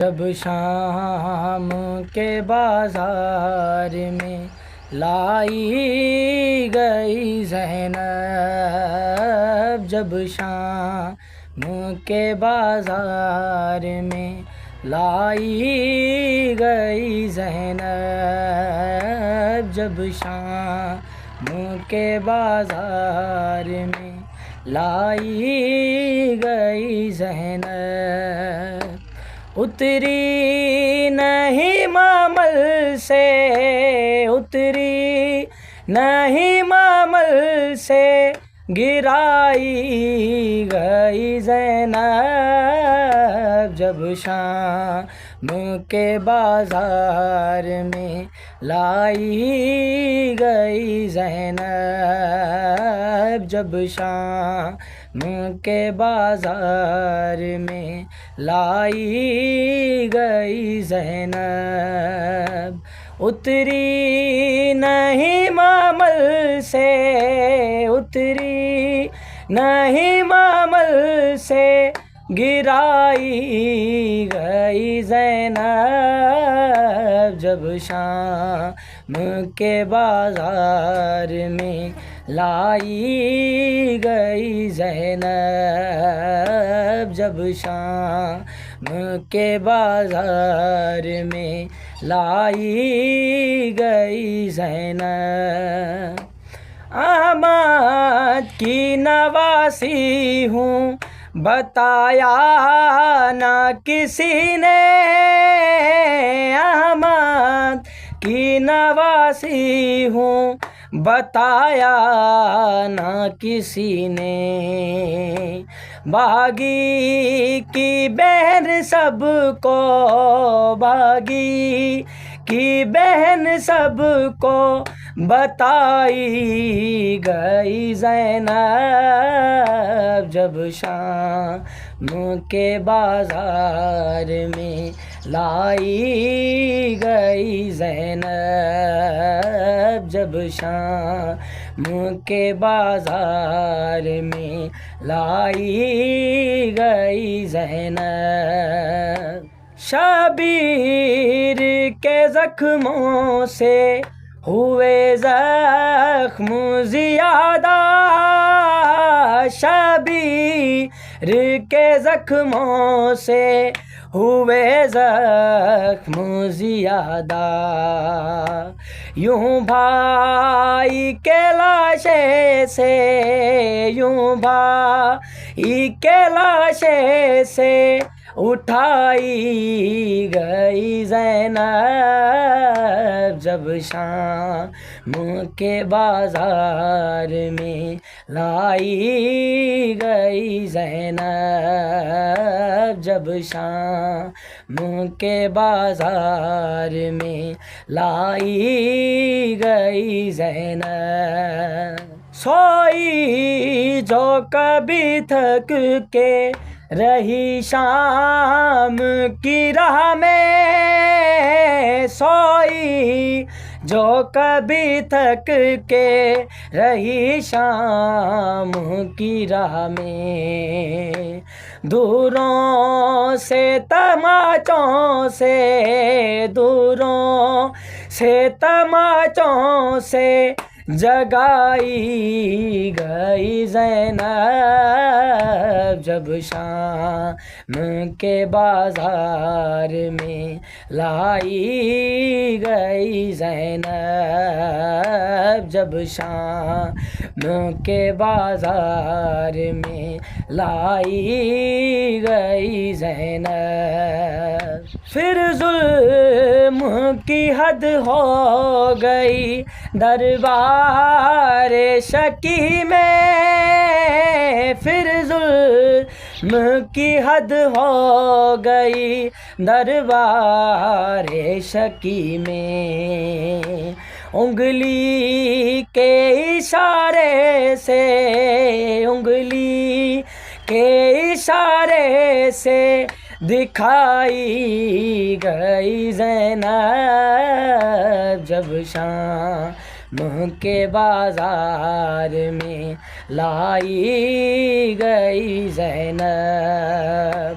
जब शाम के बाजार में लाई गई ज़ैनब, जब शाम के बाजार में लाई गई ज़ैनब, जब शाम के बाजार में लाई गई ज़ैनब। उतरी नहीं मामल से, उतरी नहीं मामल से, गिराई गई ज़ैनब, जब शाम के बाजार में लाई गई ज़ैनब, जब शाम के बाजार में लाई गई ज़ैनब। उतरी नहीं मामल से, उतरी नहीं मामल से, गिराई गई ज़ैनब, जब शाम के बाजार में लाई गई ज़ैनब, जब शाम के बाजार में लाई गई ज़ैनब। अहमद की नवासी हूँ बताया ना किसी ने, अहमद की नवासी हूँ बताया ना किसी ने। बागी की बहन सबको, बागी की बहन सबको बताई गई ज़ैनब, जब शाम के बाजार में लाई गई ज़ैनब, जब शाम के बाजार में लाई गई ज़ैनब। शबीर के ज़ख्मों से हुए ज़ख्म ज़ियादा, शबीर के ज़ख्मों से हुए ज़ख्म ज़ियादा। यूं भाई के लाशे से, यूं भाई के लाशे से उठाई गई ज़ैनब, जब शाम के बाजार में लाई गई ज़ैनब, जब शाम के बाजार में लाई गई ज़ैनब। सोई जो कभी थक के रही शाम की राह में, सोई जो कभी थक के रही शाम की राह में। दूरों से तमाचों से, दूरों से तमाचों से जगाई गई ज़ैनब, जब शाम के बाजार में लाई गई ज़ैनब, जब शाम के बाजार में लाई गई ज़ैनब। फिर जुल्म की हद हो गई दरबार शकी में, फिर जुल्म की हद हो गई दरबार शकी में। उंगली के इशारे से, उंगली के इशारे से दिखाई गई ज़ैनब, जब शाम के बाजार में लाई गई ज़ैनब।